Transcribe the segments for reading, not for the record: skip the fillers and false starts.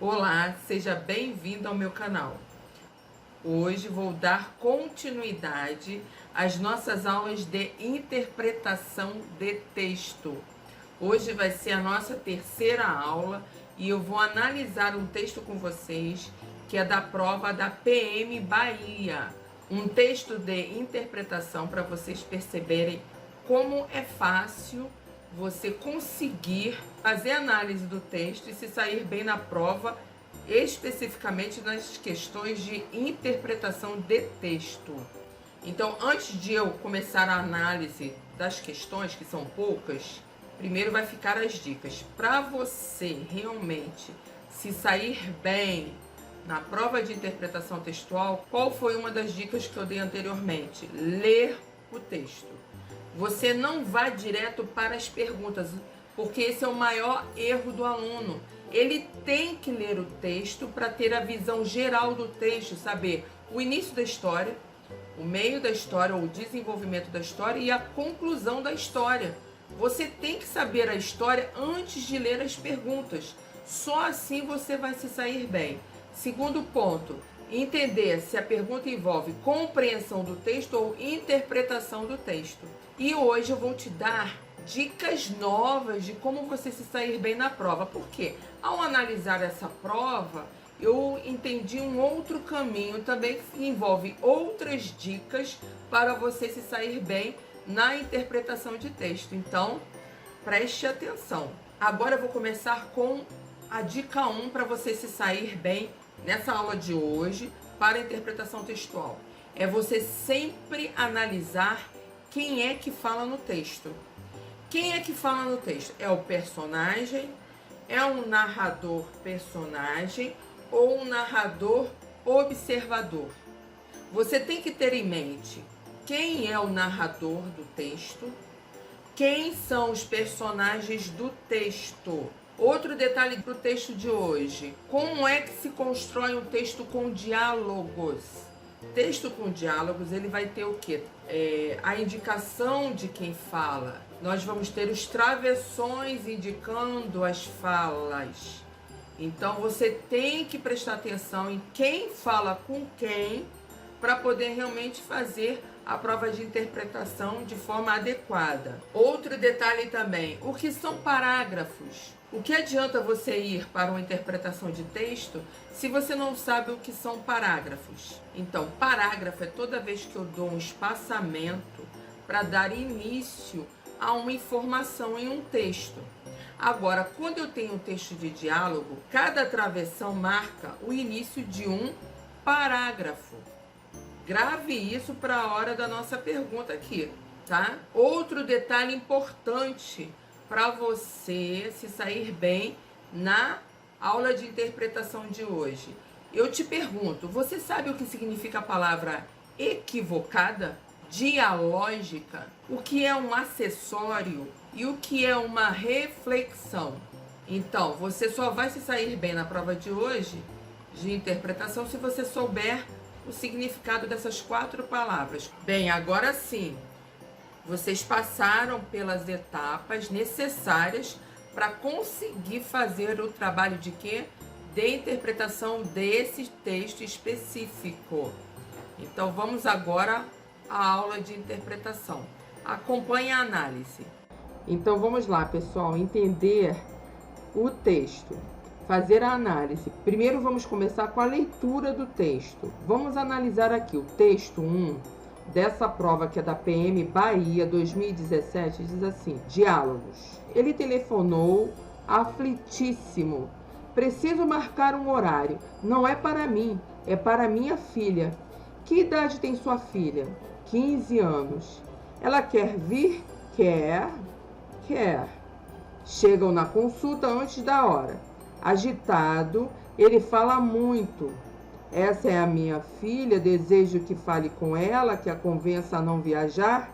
Olá, seja bem-vindo ao meu canal. Hoje vou dar continuidade às nossas aulas de interpretação de texto. Hoje vai ser a nossa terceira aula e eu vou analisar um texto com vocês que é da prova da PM Bahia. Um texto de interpretação para vocês perceberem como é fácil você conseguir fazer análise do texto e se sair bem na prova, especificamente nas questões de interpretação de texto. Então, antes de eu começar a análise das questões, que são poucas, primeiro vai ficar as dicas. Para você realmente se sair bem na prova de interpretação textual, qual foi uma das dicas que eu dei anteriormente? Ler o texto. Você não vá direto para as perguntas, porque esse é o maior erro do aluno. Ele tem que ler o texto para ter a visão geral do texto, saber o início da história, o meio da história, ou o desenvolvimento da história e a conclusão da história. Você tem que saber a história antes de ler as perguntas. Só assim você vai se sair bem. Segundo ponto, entender se a pergunta envolve compreensão do texto ou interpretação do texto. E hoje eu vou te dar dicas novas de como você se sair bem na prova. Porque ao analisar essa prova, eu entendi um outro caminho também que envolve outras dicas para você se sair bem na interpretação de texto. Então, preste atenção. Agora eu vou começar com a dica 1 para você se sair bem nessa aula de hoje para a interpretação textual. É você sempre analisar quem é que fala no texto. Quem é que fala no texto? É o personagem? É um narrador personagem ou um narrador observador? Você tem que ter em mente quem é o narrador do texto, quem são os personagens do texto. Outro detalhe para o texto de hoje: como é que se constrói um texto com diálogos? Texto com diálogos, ele vai ter o quê? A indicação de quem fala. Nós vamos ter os travessões indicando as falas. Então você tem que prestar atenção em quem fala com quem para poder realmente fazer a prova de interpretação de forma adequada. Outro detalhe também: o que são parágrafos? O que adianta você ir para uma interpretação de texto se você não sabe o que são parágrafos? Então, parágrafo é toda vez que eu dou um espaçamento para dar início a uma informação em um texto. Agora, quando eu tenho um texto de diálogo, cada travessão marca o início de um parágrafo. Grave isso para a hora da nossa pergunta aqui, tá? Outro detalhe importante para você se sair bem na aula de interpretação de hoje. Eu te pergunto, você sabe o que significa a palavra equivocada? Dialógica? O que é um acessório e o que é uma reflexão? Então, você só vai se sair bem na prova de hoje de interpretação se você souber o significado dessas 4 palavras. Bem, agora sim, vocês passaram pelas etapas necessárias para conseguir fazer o trabalho de quê? De interpretação desse texto específico. Então, vamos agora à aula de interpretação. Acompanhe a análise. Então, vamos lá, pessoal, entender o texto. Fazer a análise. Primeiro vamos começar com a leitura do texto. Vamos analisar aqui o texto 1 dessa prova que é da PM Bahia 2017, diz assim: diálogos. Ele telefonou aflitíssimo. Preciso marcar um horário. Não é para mim, é para minha filha. Que idade tem sua filha? 15 anos. Ela quer vir? Quer. Chegam na consulta antes da hora. Agitado, ele fala muito. Essa é a minha filha, desejo que fale com ela, que a convença a não viajar.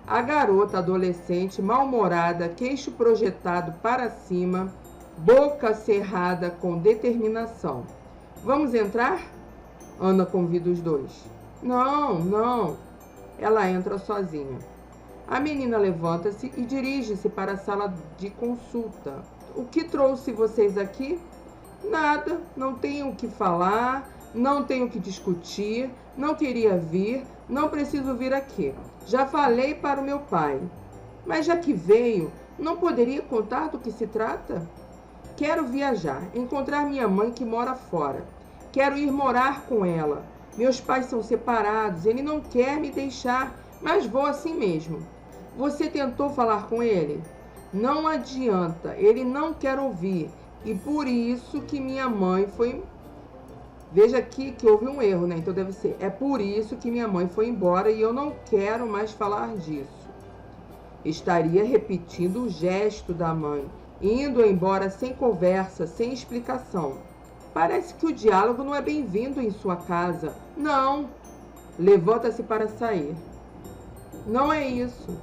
A garota adolescente, mal-humorada, queixo projetado para cima, boca cerrada com determinação. Vamos entrar? Ana convida os dois. Não. Ela entra sozinha. A menina levanta-se e dirige-se para a sala de consulta. O que trouxe vocês aqui? Nada, não tenho o que falar, não tenho o que discutir, não queria vir, não preciso vir aqui. Já falei para o meu pai. Mas já que veio, não poderia contar do que se trata? Quero viajar, encontrar minha mãe que mora fora. Quero ir morar com ela. Meus pais são separados, ele não quer me deixar, mas vou assim mesmo. Você tentou falar com ele? Não adianta, ele não quer ouvir. E por isso que minha mãe foi... Veja aqui que houve um erro, né? Então deve ser, é por isso que minha mãe foi embora e eu não quero mais falar disso. Estaria repetindo o gesto da mãe, indo embora sem conversa, sem explicação. Parece que o diálogo não é bem-vindo em sua casa. Não. Levanta-se para sair. Não é isso.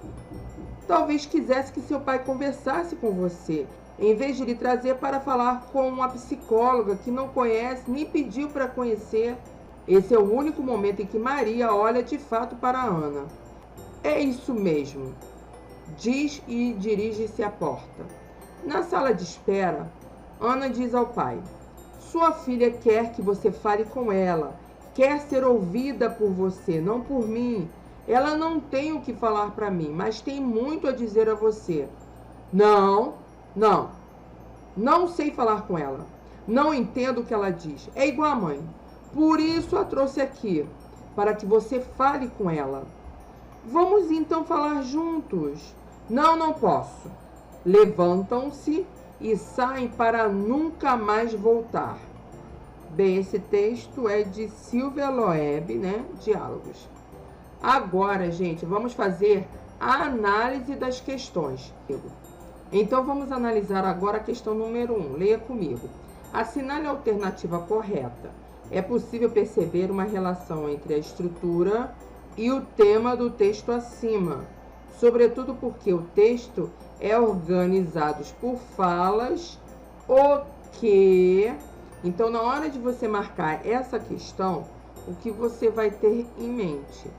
Talvez quisesse que seu pai conversasse com você, em vez de lhe trazer para falar com uma psicóloga que não conhece, nem pediu para conhecer. Esse é o único momento em que Maria olha de fato para Ana. É isso mesmo, diz e dirige-se à porta. Na sala de espera, Ana diz ao pai: sua filha quer que você fale com ela, quer ser ouvida por você, não por mim. Ela não tem o que falar para mim, mas tem muito a dizer a você. Não sei falar com ela. Não entendo o que ela diz. É igual a mãe. Por isso a trouxe aqui, para que você fale com ela. Vamos então falar juntos. Não posso. Levantam-se e saem para nunca mais voltar. Bem, esse texto é de Silvia Loeb, né? Diálogos. Agora, gente, vamos fazer a análise das questões. Então, vamos analisar agora a questão número 1. Leia comigo. Assinale a alternativa correta. É possível perceber uma relação entre a estrutura e o tema do texto acima, sobretudo porque o texto é organizado por falas, o que... Então, na hora de você marcar essa questão, o que você vai ter em mente?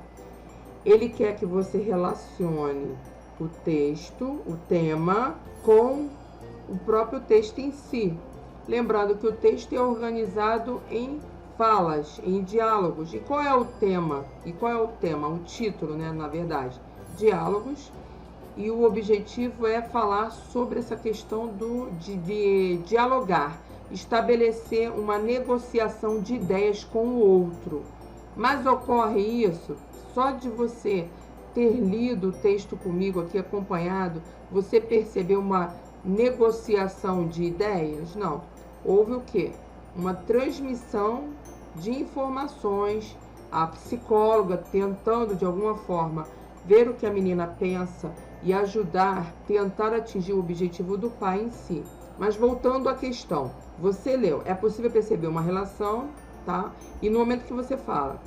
Ele quer que você relacione o texto, o tema, com o próprio texto em si. Lembrando que o texto é organizado em falas, em diálogos. E qual é o tema? O título, né, na verdade. Diálogos. E o objetivo é falar sobre essa questão de dialogar, estabelecer uma negociação de ideias com o outro. Mas ocorre isso só de você ter lido o texto comigo aqui acompanhado, você percebeu uma negociação de ideias? Não. Houve o quê? Uma transmissão de informações, a psicóloga tentando de alguma forma ver o que a menina pensa e ajudar, tentar atingir o objetivo do pai em si. Mas voltando à questão, você leu, é possível perceber uma relação, tá? E no momento que você fala,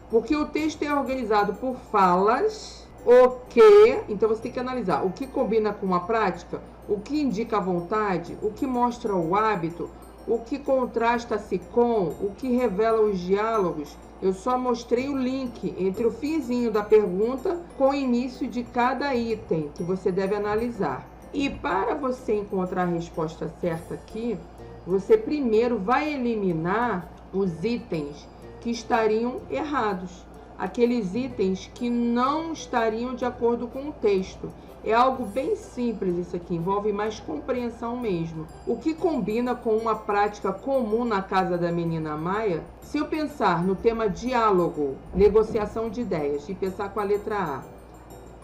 porque o texto é organizado por falas, o que, então você tem que analisar o que combina com a prática, o que indica a vontade, o que mostra o hábito, o que contrasta-se com, o que revela os diálogos. Eu só mostrei o link entre o finzinho da pergunta com o início de cada item que você deve analisar. E para você encontrar a resposta certa aqui, você primeiro vai eliminar os itens que estariam errados, aqueles itens que não estariam de acordo com o texto. É algo bem simples isso aqui, envolve mais compreensão mesmo. O que combina com uma prática comum na casa da menina Maia? Se eu pensar no tema diálogo, negociação de ideias, e pensar com a letra A,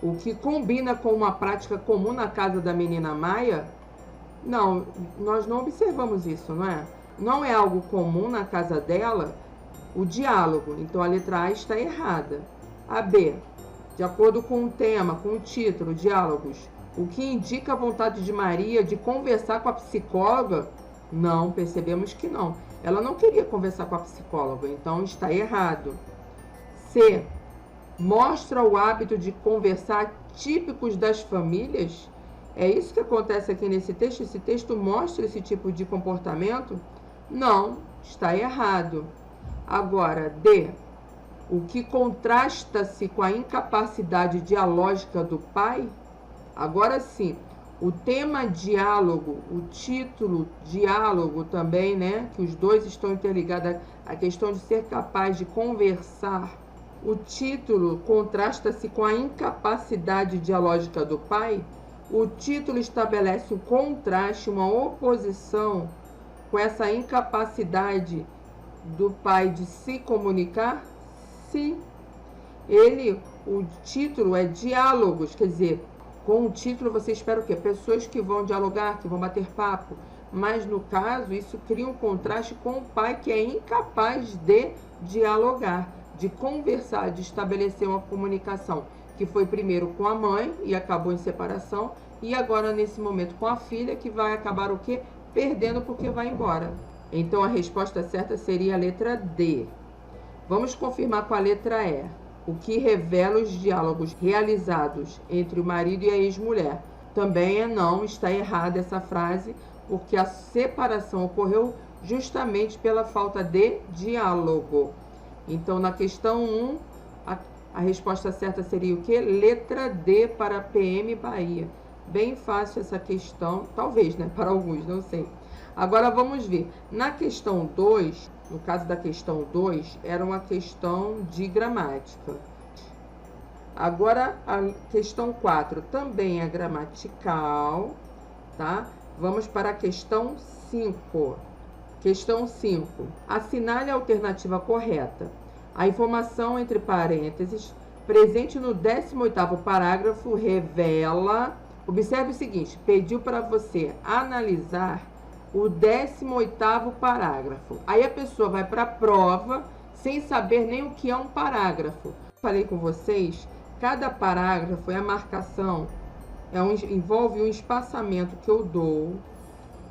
o que combina com uma prática comum na casa da menina Maia? Não, nós não observamos isso, não é? Não é algo comum na casa dela o diálogo, então a letra A está errada. A B, de acordo com o tema, com o título, diálogos, o que indica a vontade de Maria de conversar com a psicóloga? Não, percebemos que não. Ela não queria conversar com a psicóloga, então está errado. C, mostra o hábito de conversar típicos das famílias? É isso que acontece aqui nesse texto? Esse texto mostra esse tipo de comportamento? Não, está errado. Agora, D, o que contrasta-se com a incapacidade dialógica do pai? Agora sim, O tema diálogo, o título diálogo também, né? Que os dois estão interligados, a questão de ser capaz de conversar. O título contrasta-se com a incapacidade dialógica do pai. O título estabelece um contraste, uma oposição com essa incapacidade do pai de se comunicar. Sim, o título é diálogos, quer dizer, com o título você espera o quê? Pessoas que vão dialogar, que vão bater papo. Mas no caso, isso cria um contraste com o pai que é incapaz de dialogar, de conversar, de estabelecer uma comunicação, que foi primeiro com a mãe e acabou em separação, e agora nesse momento com a filha, que vai acabar o quê? Perdendo porque vai embora. Então a resposta certa seria a letra D. Vamos confirmar com a letra E. O que revela os diálogos realizados entre o marido e a ex-mulher. Também é não, está errada essa frase, porque a separação ocorreu justamente pela falta de diálogo. Então, na questão 1, a resposta certa seria o quê? Letra D para PM Bahia. Bem fácil essa questão, talvez, né? Para alguns, não sei. Agora vamos ver. Na questão 2, no caso da questão 2, era uma questão de gramática. Agora a questão 4 também é gramatical, tá? Vamos para a questão 5. Questão 5. Assinale a alternativa correta. A informação entre parênteses presente no 18º parágrafo revela... Observe o seguinte, pediu para você analisar o 18º parágrafo. Aí a pessoa vai para a prova sem saber nem o que é um parágrafo. Falei com vocês, cada parágrafo é a marcação, envolve um espaçamento que eu dou,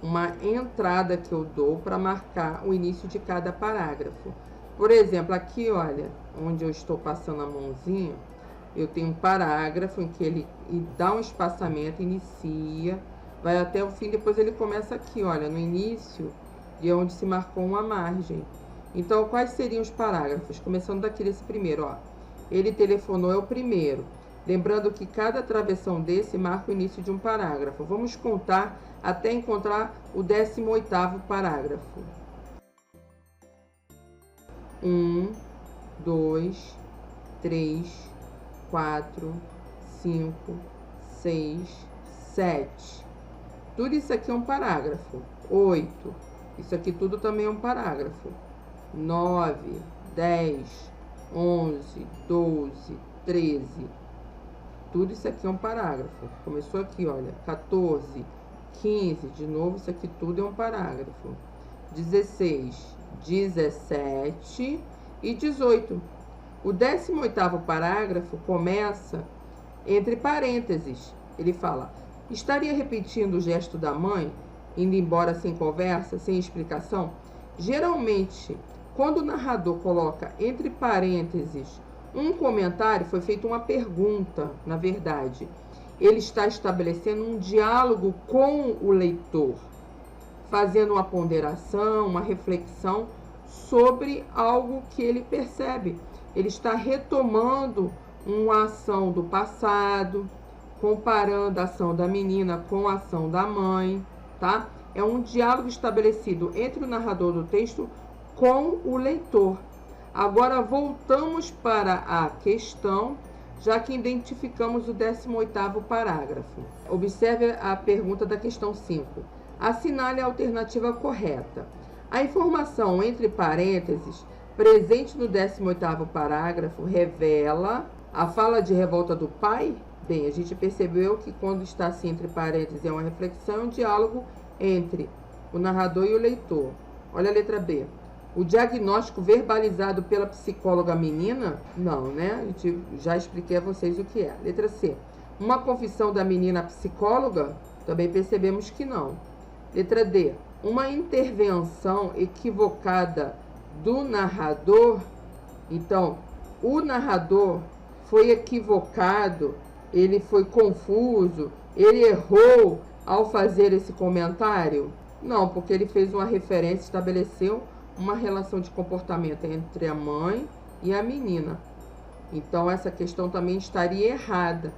uma entrada que eu dou para marcar o início de cada parágrafo. Por exemplo, aqui, olha, onde eu estou passando a mãozinha, eu tenho um parágrafo em que ele dá um espaçamento, inicia, vai até o fim, depois ele começa aqui, olha, no início, de onde se marcou uma margem. Então, quais seriam os parágrafos? Começando daqui desse primeiro, ó. Ele telefonou é o primeiro. Lembrando que cada travessão desse marca o início de um parágrafo. Vamos contar até encontrar o 18º parágrafo. 1, 2, 3, 4, 5, 6, 7. Tudo isso aqui é um parágrafo. 8. Isso aqui tudo também é um parágrafo. 9, 10, 11, 12, 13. Tudo isso aqui é um parágrafo. Começou aqui, olha. 14, 15. De novo, isso aqui tudo é um parágrafo. 16, 17 e 18. O 18º parágrafo começa entre parênteses. Ele fala: estaria repetindo o gesto da mãe, indo embora sem conversa, sem explicação? Geralmente, quando o narrador coloca entre parênteses um comentário, foi feita uma pergunta, na verdade. Ele está estabelecendo um diálogo com o leitor, fazendo uma ponderação, uma reflexão sobre algo que ele percebe. Ele está retomando uma ação do passado, comparando a ação da menina com a ação da mãe, tá? É um diálogo estabelecido entre o narrador do texto com o leitor. Agora voltamos para a questão, já que identificamos o 18º parágrafo. Observe a pergunta da questão 5. Assinale a alternativa correta. A informação entre parênteses presente no 18º parágrafo revela a fala de revolta do pai? Bem, a gente percebeu que quando está assim entre parênteses é uma reflexão, é um diálogo entre o narrador e o leitor. Olha a letra B. O diagnóstico verbalizado pela psicóloga menina? Não, né? A gente já expliquei a vocês o que é. Letra C. Uma confissão da menina à psicóloga? Também percebemos que não. Letra D. Uma intervenção equivocada do narrador? Então, o narrador foi equivocado, ele foi confuso, ele errou ao fazer esse comentário? Não, porque ele fez uma referência, estabeleceu uma relação de comportamento entre a mãe e a menina. Então, essa questão também estaria errada.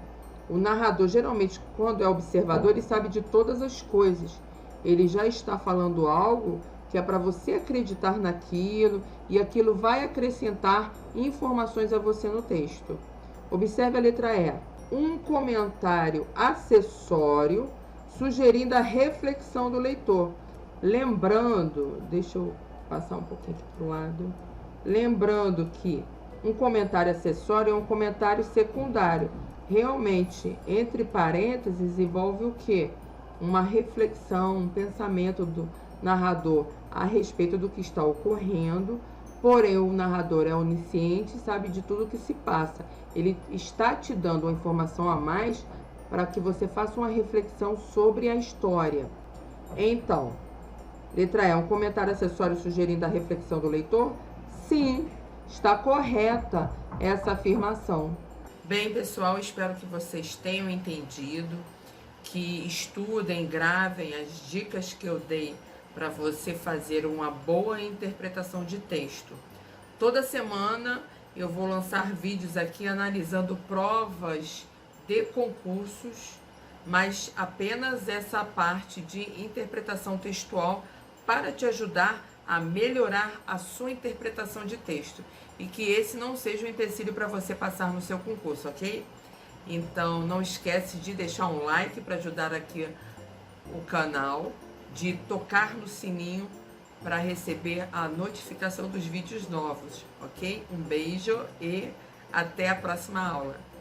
O narrador, geralmente, quando é observador, ele sabe de todas as coisas. Ele já está falando algo que é para você acreditar naquilo e aquilo vai acrescentar informações a você no texto. Observe a letra E. Um comentário acessório sugerindo a reflexão do leitor. Lembrando, deixa eu passar um pouquinho aqui para o lado. Lembrando que um comentário acessório é um comentário secundário. Realmente, entre parênteses, envolve o quê? Uma reflexão, um pensamento do narrador a respeito do que está ocorrendo, porém o narrador é onisciente e sabe de tudo que se passa. Ele está te dando uma informação a mais para que você faça uma reflexão sobre a história. Então, letra E, um comentário acessório sugerindo a reflexão do leitor? Sim, está correta essa afirmação. Bem, pessoal, espero que vocês tenham entendido, que estudem, gravem as dicas que eu dei para você fazer uma boa interpretação de texto. Toda semana eu vou lançar vídeos aqui analisando provas de concursos, mas apenas essa parte de interpretação textual para te ajudar a melhorar a sua interpretação de texto e que esse não seja um empecilho para você passar no seu concurso, ok? Então não esquece de deixar um like para ajudar aqui o canal, de tocar no sininho para receber a notificação dos vídeos novos, ok? Um beijo e até a próxima aula.